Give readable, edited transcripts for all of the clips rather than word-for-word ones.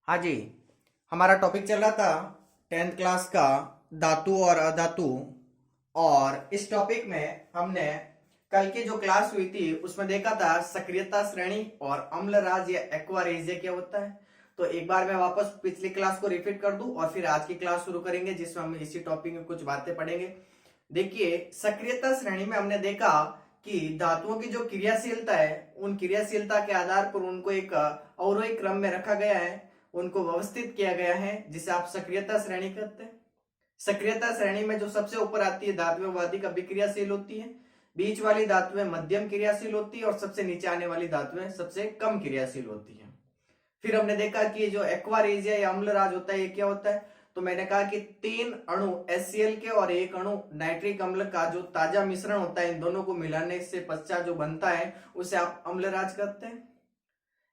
हाँ जी। हमारा टॉपिक चल रहा था 10th क्लास का धातु और अधातु। और इस टॉपिक में हमने कल की जो क्लास हुई थी उसमें देखा था सक्रियता श्रेणी और अम्लराज या एक्वारेजिया क्या होता है। तो एक बार मैं वापस पिछली क्लास को रिपीट कर दूं और फिर आज की क्लास शुरू करेंगे जिसमें हम इसी टॉपिक में कुछ बातें पढ़ेंगे। देखिए, सक्रियता श्रेणी में हमने देखा कि धातुओं की जो क्रियाशीलता है उन क्रियाशीलता के आधार पर उनको एक अवरोही क्रम में रखा गया है, उनको व्यवस्थित किया गया है जिसे आप सक्रियता श्रेणी कहते हैं। सक्रियता श्रेणी में जो सबसे ऊपर आती है धातुएं वो अधिक अभिक्रियाशील होती है, बीच वाली धातुएं मध्यम क्रियाशील होती है और सबसे नीचे आने वाली धातुएं सबसे कम क्रियाशील होती है। फिर हमने देखा कि जो एक्वारेजिया या अम्लराज होता है ये क्या होता है। तो मैंने कहा कि 3 अणु HCl के और 1 अणु नाइट्रिक अम्ल का जो ताजा मिश्रण होता है इन दोनों को मिलाने से पश्चात जो बनता है उसे आप अम्लराज कहते हैं।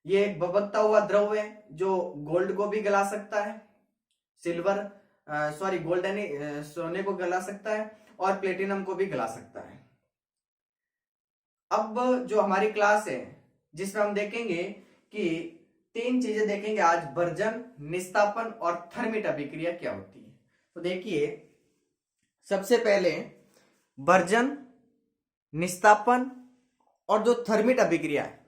ये एक बबकता हुआ द्रव है जो गोल्ड को भी गला सकता है, सिल्वर सॉरी गोल्ड यानी सोने को गला सकता है और प्लेटिनम को भी गला सकता है। अब जो हमारी क्लास है जिसमें हम देखेंगे कि 3 चीजें देखेंगे आज, भर्जन, निस्तापन और थर्मिट अभिक्रिया क्या होती है। तो देखिए, सबसे पहले भर्जन, निस्तापन और जो थर्मिट अभिक्रिया है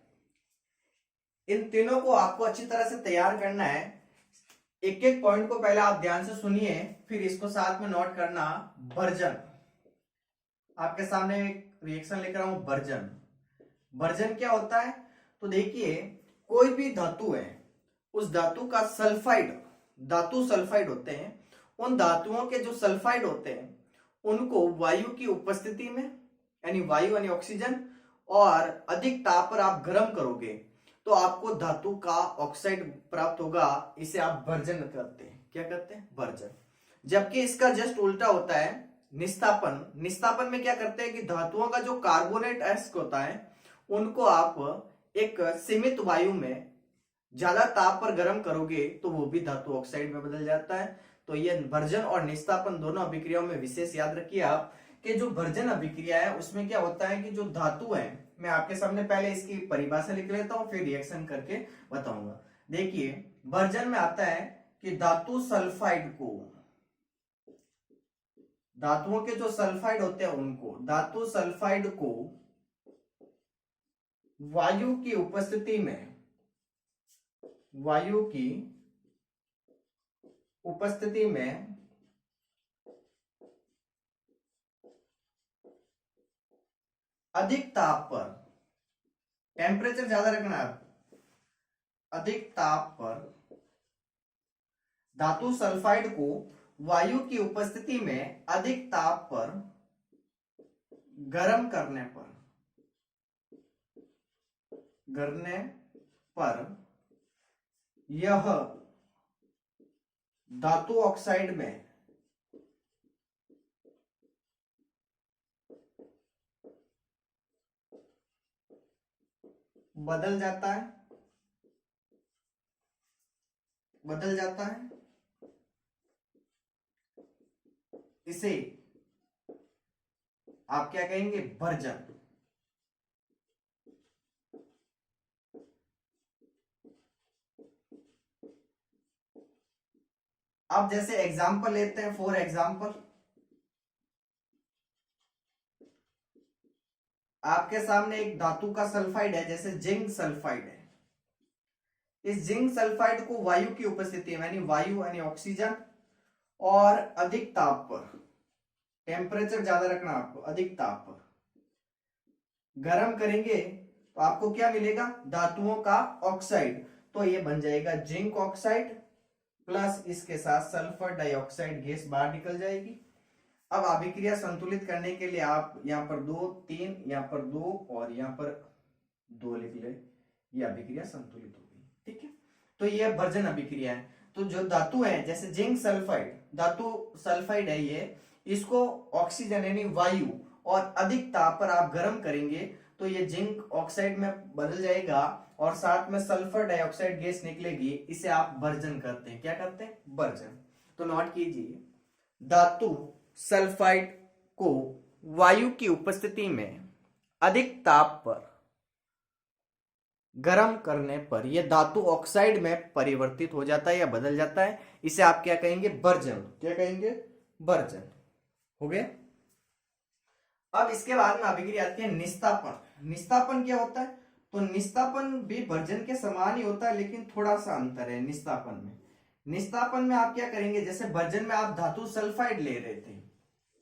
इन तीनों को आपको अच्छी तरह से तैयार करना है। एक एक पॉइंट को पहले आप ध्यान से सुनिए फिर इसको साथ में नोट करना। भर्जन, आपके सामने एक रिएक्शन लिख रहा हूं, भर्जन। भर्जन क्या होता है? तो देखिए, कोई भी धातु है उस धातु का सल्फाइड, धातु सल्फाइड होते हैं, उन धातुओं के जो सल्फाइड होते हैं उनको वायु की उपस्थिति में यानी वायु यानी ऑक्सीजन और अधिक ताप पर आप गर्म करोगे तो आपको धातु का ऑक्साइड प्राप्त होगा। इसे आप भर्जन करते हैं। क्या करते हैं? भर्जन। जबकि इसका जस्ट उल्टा होता है निस्तापन। निस्तापन में क्या करते हैं कि धातुओं का जो कार्बोनेट एस्क होता है उनको आप एक सीमित वायु में ज्यादा ताप पर गर्म करोगे तो वो भी धातु ऑक्साइड में बदल जाता है। तो ये भर्जन और निस्तापन दोनों अभिक्रियाओं में विशेष याद रखिए आप कि जो भर्जन अभिक्रिया है उसमें क्या होता है कि जो धातु है, मैं आपके सामने पहले इसकी परिभाषा लिख लेता हूं फिर रिएक्शन करके बताऊंगा। देखिए, भर्जन में आता है कि धातु सल्फाइड को, धातुओं के जो सल्फाइड होते हैं उनको, धातु सल्फाइड को वायु की उपस्थिति में, वायु की उपस्थिति में अधिक ताप पर, टेम्परेचर ज्यादा रखना है, अधिक ताप पर धातु सल्फाइड को वायु की उपस्थिति में अधिक ताप पर गर्म करने पर यह धातु ऑक्साइड में बदल जाता है, बदल जाता है। इसे आप क्या कहेंगे? भर्जन। अब जैसे एग्जांपल लेते हैं, फॉर एग्जांपल आपके सामने एक धातु का सल्फाइड है, जैसे जिंक सल्फाइड है। इस जिंक सल्फाइड को वायु की उपस्थिति में यानी वायु यानी ऑक्सीजन और अधिक ताप पर, टेम्परेचर ज्यादा रखना आपको, अधिक ताप पर गर्म करेंगे तो आपको क्या मिलेगा? धातुओं का ऑक्साइड। तो ये बन जाएगा जिंक ऑक्साइड प्लस इसके साथ सल्फर डाइऑक्साइड गैस बाहर निकल जाएगी। अब अभिक्रिया संतुलित करने के लिए आप यहाँ पर 2 3, यहाँ पर 2 और यहाँ पर 2 लिख ले, ये अभिक्रिया संतुलित हो गई। ठीक है, तो ये भर्जन अभिक्रिया है। तो जो धातु है जैसे जिंक सल्फाइड, धातु सल्फाइड है ये, इसको ऑक्सीजन यानी वायु और अधिक ताप पर आप गर्म करेंगे तो ये जिंक ऑक्साइड में बदल जाएगा और साथ में सल्फर डाइऑक्साइड गैस निकलेगी। इसे आप भर्जन करते हैं। क्या करते हैं? भर्जन। तो नोट कीजिए, धातु सल्फाइड को वायु की उपस्थिति में अधिक ताप पर गर्म करने पर यह धातु ऑक्साइड में परिवर्तित हो जाता है या बदल जाता है। इसे आप क्या कहेंगे? बर्जन। क्या कहेंगे? बर्जन। हो गया। अब इसके बाद में अभिक्रिया आती है निस्तापन। निस्तापन क्या होता है? तो निस्तापन भी भर्जन के समान ही होता है, लेकिन थोड़ा सा अंतर है निस्तापन में। निस्तापन में आप क्या करेंगे? जैसे भर्जन में आप धातु सल्फाइड ले रहे थे,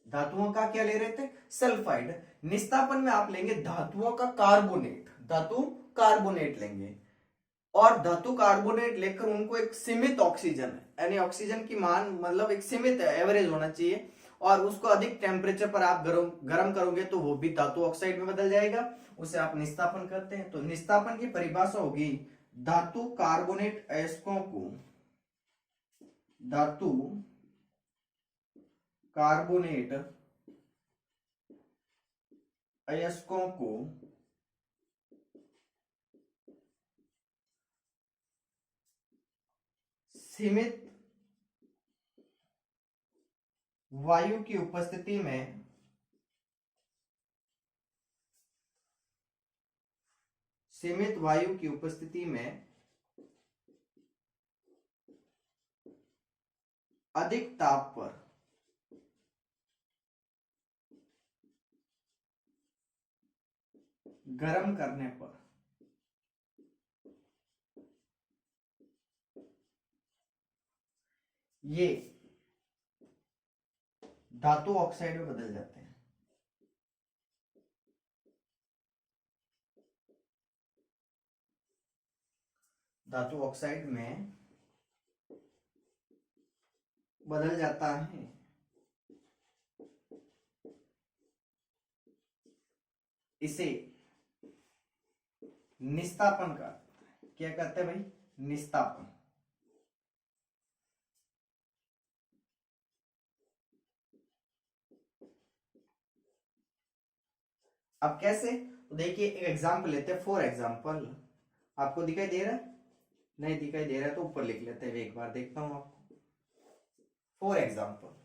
धातुओं का क्या ले रहे थे? सल्फाइड। निस्तापन में आप लेंगे धातुओं का कार्बोनेट, धातु कार्बोनेट लेंगे, और धातु कार्बोनेट लेकर उनको एक सीमित ऑक्सीजन, यानी ऑक्सीजन की मान मतलब एक सीमित एवरेज होना चाहिए, और उसको अधिक टेम्परेचर पर आप गर्म करोगे तो वो भी धातु ऑक्साइड में बदल जाएगा, उसे आप निस्तापन करते हैं। तो निस्तापन की परिभाषा होगी धातु कार्बोनेट अयस्कों को, धातु कार्बोनेट अयस्कों को सीमित वायु की उपस्थिति में सीमित वायु की उपस्थिति में अधिक ताप पर गर्म करने पर ये धातु ऑक्साइड में बदल जाते हैं। धातु ऑक्साइड में बदल जाता है। इसे निस्तापन का क्या कहते हैं भाई? निस्तापन। अब कैसे? तो देखिए एक एग्जांपल लेते हैं। फॉर एग्जांपल, आपको दिखाई दे रहा है? नहीं दिखाई दे रहा है तो ऊपर लिख लेते हैं, एक बार देखता हूं आपको। फॉर एग्जांपल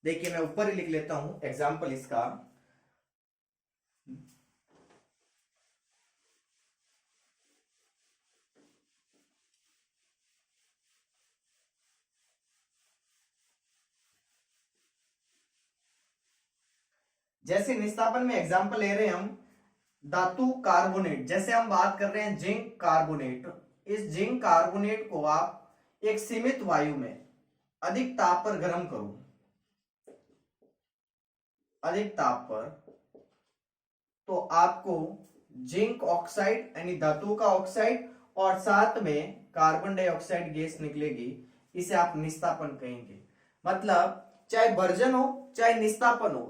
देखिए, मैं ऊपर ही लिख लेता हूं एग्जांपल इसका। जैसे निस्तापन में एग्जांपल ले रहे हैं हम धातु कार्बोनेट, जैसे हम बात कर रहे हैं जिंक कार्बोनेट। इस जिंक कार्बोनेट को आप एक सीमित वायु में अधिक ताप पर गर्म करो, अधिक ताप पर, तो आपको जिंक ऑक्साइड यानी धातु का ऑक्साइड और साथ में कार्बन डाइऑक्साइड गैस निकलेगी। इसे आप निस्तापन कहेंगे। मतलब चाहे भर्जन हो चाहे निस्तापन हो,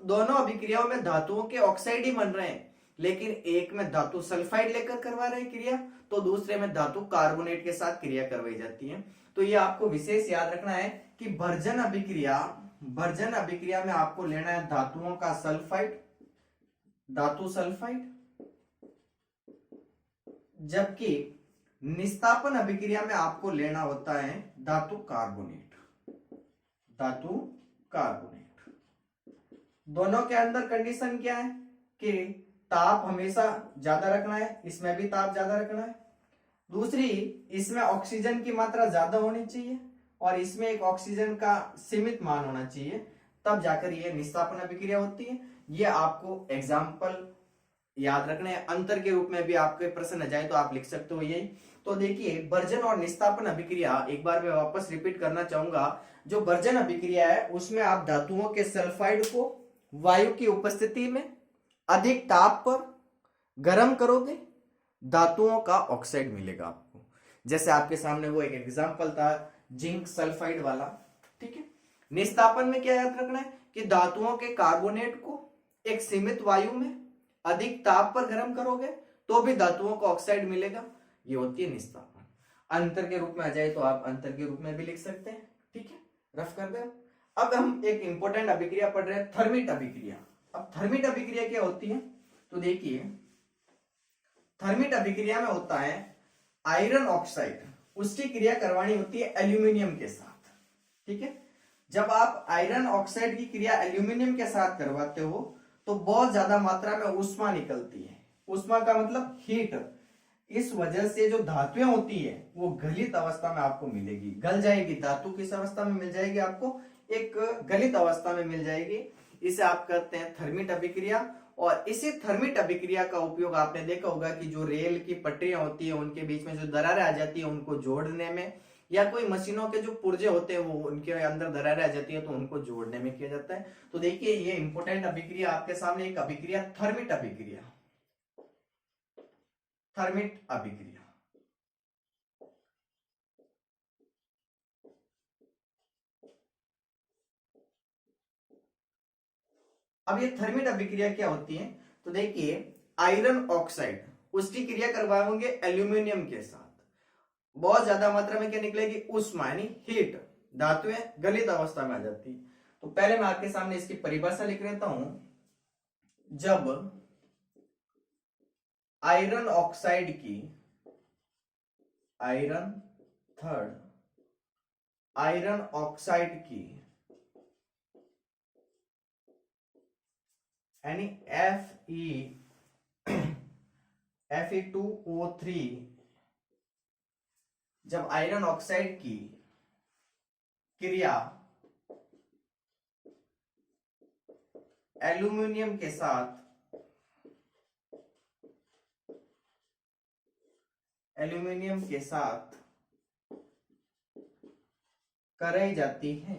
दोनों अभिक्रियाओं में धातुओं के ऑक्साइड ही बन रहे हैं, लेकिन एक में धातु सल्फाइड लेकर करवा रहे हैं क्रिया, तो दूसरे में धातु कार्बोनेट के साथ क्रिया करवाई जाती है। तो ये आपको विशेष याद रखना है कि भर्जन अभिक्रिया में आपको लेना है धातुओं का सल्फाइड, धातु सल्फाइड, जबकि निस्तापन अभिक्रिया में आपको लेना होता है धातु कार्बोनेट, धातु कार्बोनेट। दोनों के अंदर कंडीशन क्या है कि ताप हमेशा ज्यादा रखना है, इसमें भी ताप ज्यादा रखना है। दूसरी, इसमें ऑक्सीजन की मात्रा ज्यादा होनी चाहिए और इसमें एक ऑक्सीजन का सीमित मान होना चाहिए, तब जाकर ये निस्तापन अभिक्रिया होती है। ये आपको एग्जाम्पल याद रखने हैं। अंतर के रूप में भी आपके प्रश्न आ जाए तो आप लिख सकते हो यही। तो देखिए भर्जन और निस्तापन अभिक्रिया, एक बार मैं वापस रिपीट करना चाहूंगा। जो भर्जन अभिक्रिया है उसमें आप धातुओं के सल्फाइड को वायु की उपस्थिति में अधिक ताप पर गर्म करोगे, धातुओं का ऑक्साइड मिलेगा आपको। जैसे आपके सामने वो एक एग्जांपल था जिंक सल्फाइड वाला, ठीक है। निस्तापन में क्या याद रखना है कि धातुओं के कार्बोनेट को एक सीमित वायु में अधिक ताप पर गर्म करोगे तो भी धातुओं का ऑक्साइड मिलेगा, ये होती है निस्तापन। अंतर के रूप में आ जाए तो आप अंतर के रूप में भी लिख सकते हैं, ठीक है, रफ कर दे। अब हम एक इंपॉर्टेंट अभिक्रिया पढ़ रहे हैं, थर्मिट अभिक्रिया। अब थर्मिट अभिक्रिया क्या होती है? तो देखिए थर्मिट अभिक्रिया में होता है आयरन ऑक्साइड, उसकी क्रिया करवानी होती है एल्यूमिनियम के साथ, ठीक है। जब आप आयरन ऑक्साइड की क्रिया एल्यूमिनियम के साथ करवाते हो तो बहुत ज्यादा मात्रा में ऊष्मा निकलती है। ऊष्मा का मतलब हीट। इस वजह से जो धातुएं होती है वो गलित अवस्था में आपको मिलेगी, गल जाएगी। धातु किस अवस्था में मिल जाएगी आपको? एक गलित अवस्था में मिल जाएगी। इसे आप कहते हैं थर्मिट अभिक्रिया। और इसी थर्मिट अभिक्रिया का उपयोग आपने देखा होगा कि जो रेल की पटरियां होती है उनके बीच में जो दरारें आ जाती है उनको जोड़ने में, या कोई मशीनों के जो पुर्जे होते हैं वो उनके अंदर दरारें आ जाती है तो उनको जोड़ने में किया जाता है। तो देखिए ये इंपॉर्टेंट अभिक्रिया आपके सामने, एक अभिक्रिया थर्मिट अभिक्रिया। थर्मिट अभिक्रिया अब ये थर्मिट अभिक्रिया क्या होती है? तो देखिए आयरन ऑक्साइड उसकी क्रिया करवाएंगे एल्यूमिनियम के साथ, बहुत ज्यादा मात्रा में क्या निकलेगी? ऊष्मा यानी हीट। धातुएं गलित अवस्था में आ जाती। तो पहले मैं आपके सामने इसकी परिभाषा लिख लेता हूं। जब आयरन ऑक्साइड की, आयरन थर्ड, आयरन ऑक्साइड की यानी Fe2O3, जब आयरन ऑक्साइड की क्रिया एल्यूमिनियम के साथ, एल्यूमिनियम के साथ कराई जाती है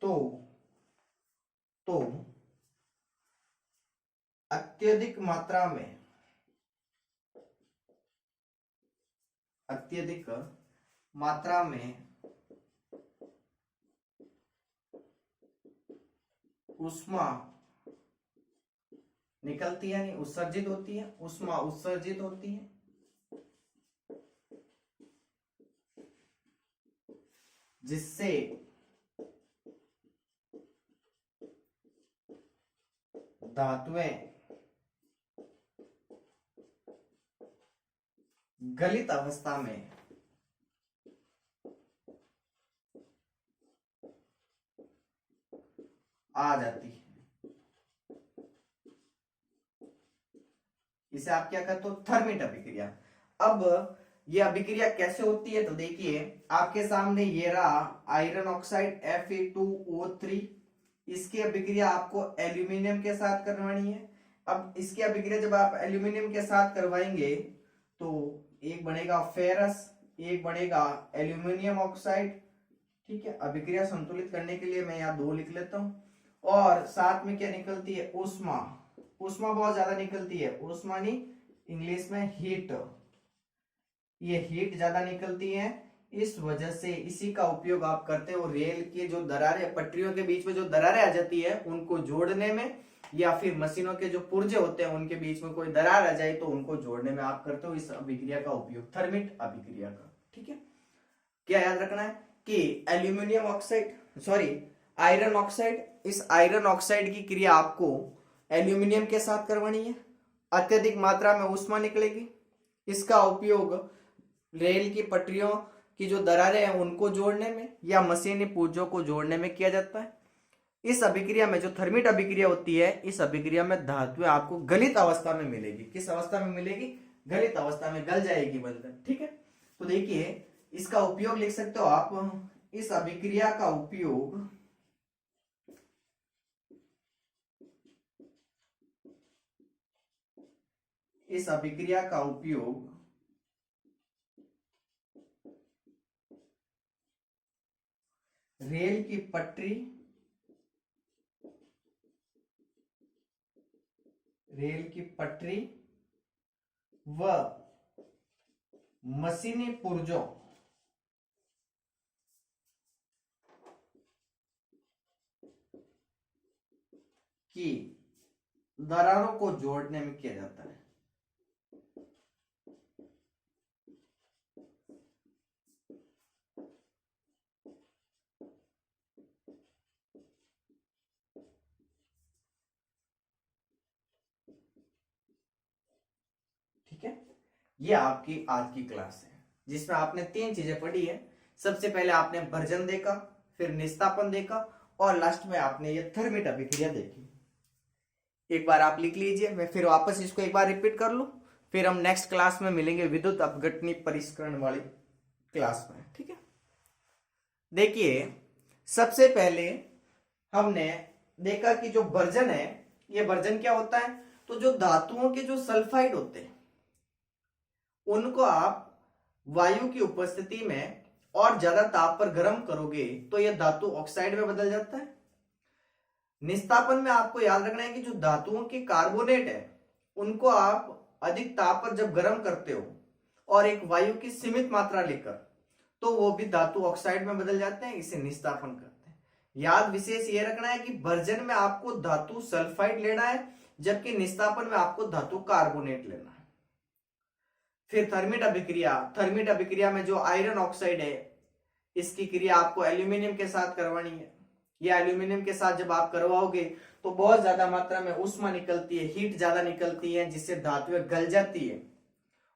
तो अत्यधिक मात्रा में, अत्यधिक मात्रा में ऊष्मा निकलती है, यानी उत्सर्जित होती है, ऊष्मा उत्सर्जित होती है, जिससे धातुएं गलित अवस्था में आ जाती है। इसे आप क्या कहते हो? थर्मिट अभिक्रिया। अब ये अभिक्रिया कैसे होती है? तो देखिए आपके सामने ये रहा आयरन ऑक्साइड Fe2O3, इसकी अभिक्रिया आपको एल्यूमिनियम के साथ करवानी है। अब इसकी अभिक्रिया जब आप एल्यूमिनियम के साथ करवाएंगे तो एक बनेगा फेरस, एक बनेगा एल्यूमिनियम ऑक्साइड। ठीक है, अभिक्रिया संतुलित करने के लिए मैं यहाँ 2 लिख लेता हूं। और साथ में क्या निकलती है? ऊष्मा। ऊष्मा बहुत ज्यादा निकलती है, ऊष्मा नहीं, इंग्लिश में हीट। ये हीट ज्यादा निकलती है, इस वजह से इसी का उपयोग आप करते हो रेल के जो दरारें, पटरियों के बीच में जो दरारें आ जाती है उनको जोड़ने में, या फिर मशीनों के जो पुर्जे होते हैं उनके बीच में कोई दरार आ जाए तो उनको जोड़ने में आप करते हो इस अभिक्रिया का उपयोग, थर्मिट अभिक्रिया का। ठीक है, क्या याद रखना है कि aluminium oxide, sorry iron oxide, इस आयरन ऑक्साइड की क्रिया आपको एल्यूमिनियम के साथ करवानी है, अत्यधिक मात्रा में ऊष्मा निकलेगी, इसका उपयोग रेल की पटरियों की जो दरारें हैं उनको जोड़ने में या मशीनी पुर्जों को जोड़ने में किया जाता है। इस अभिक्रिया में जो थर्मिट अभिक्रिया होती है, इस अभिक्रिया में धातुएं आपको गलित अवस्था में मिलेगी। किस अवस्था में मिलेगी? गलित अवस्था में, गल जाएगी बनकर। ठीक है, तो देखिए इसका उपयोग लिख सकते हो आप, इस अभिक्रिया का उपयोग इस अभिक्रिया का उपयोग रेल की पटरी, रेल की पटरी व मशीनी पुर्जों की दरारों को जोड़ने में किया जाता है। ठीक है, ये आपकी आज की क्लास है जिसमें आपने 3 चीजें पढ़ी है। सबसे पहले आपने भर्जन देखा, फिर निस्तापन देखा और लास्ट में आपने ये थर्मिट अभिक्रिया देखी। एक बार आप लिख लीजिए, मैं फिर वापस इसको एक बार रिपीट कर लूं, फिर हम नेक्स्ट क्लास में मिलेंगे विद्युत अपघटनी परिष्करण वाली क्लास में, ठीक है। देखिए सबसे पहले हमने देखा कि जो भर्जन है, ये भर्जन क्या होता है, तो जो धातुओं के जो सल्फाइड होते हैं उनको आप वायु की उपस्थिति में और ज्यादा ताप पर गर्म करोगे तो यह धातु ऑक्साइड में बदल जाता है। निस्तापन में आपको याद रखना है कि जो धातुओं के कार्बोनेट है उनको आप अधिक ताप पर जब गर्म करते हो और एक वायु की सीमित मात्रा लेकर, तो वो भी धातु ऑक्साइड में बदल जाते हैं, इसे निस्तापन करते हैं। याद विशेष ये रखना है कि भर्जन में आपको धातु सल्फाइड लेना है, जबकि निस्तापन में आपको धातु कार्बोनेट लेना है। फिर थर्मिट अभिक्रिया, थर्मिट अभिक्रिया में जो आयरन ऑक्साइड है इसकी क्रिया आपको एल्यूमिनियम के साथ करवानी है। ये एल्यूमिनियम के साथ जब आप करवाओगे तो बहुत ज्यादा मात्रा में ऊष्मा निकलती है, हीट ज्यादा निकलती है, जिससे धातुएं गल जाती है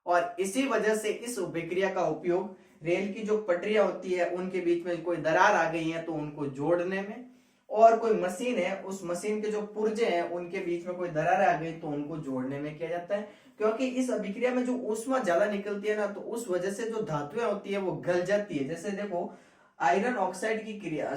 और इसी वजह से इस अभिक्रिया का उपयोग रेल की जो पटरियां होती है उनके बीच में कोई दरार आ गई है तो उनको जोड़ने में, और कोई मशीन है उस मशीन के जो पुर्जे हैं उनके बीच में कोई दरार आ गई तो उनको जोड़ने में किया जाता है। क्योंकि इस अभिक्रिया में जो ऊष्मा ज्यादा निकलती है ना, तो उस वजह से जो धातुएं होती है वो गल जाती है। जैसे देखो आयरन ऑक्साइड की क्रिया,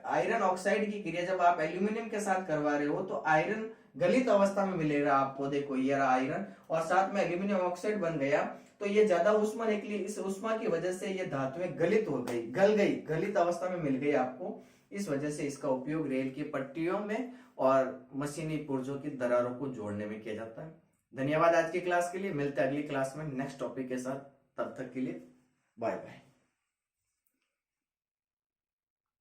आयरन ऑक्साइड की क्रिया जब आप एल्यूमिनियम के साथ करवा रहे हो तो आयरन गलित अवस्था में मिलेगा आपको, देखो ये रहा आयरन और साथ में एल्यूमिनियम ऑक्साइड बन गया, तो ये ज्यादा ऊष्मा निकली, इस ऊष्मा की वजह से ये धातुएं गलित हो गई, गल गई, गलित अवस्था में मिल गई आपको। इस वजह से इसका उपयोग रेल की पट्टियों में और मशीनी पुर्जों की दरारों को जोड़ने में किया जाता है। धन्यवाद आज की क्लास के लिए, मिलते हैं अगली क्लास में नेक्स्ट टॉपिक के साथ, तब तक के लिए बाय बाय।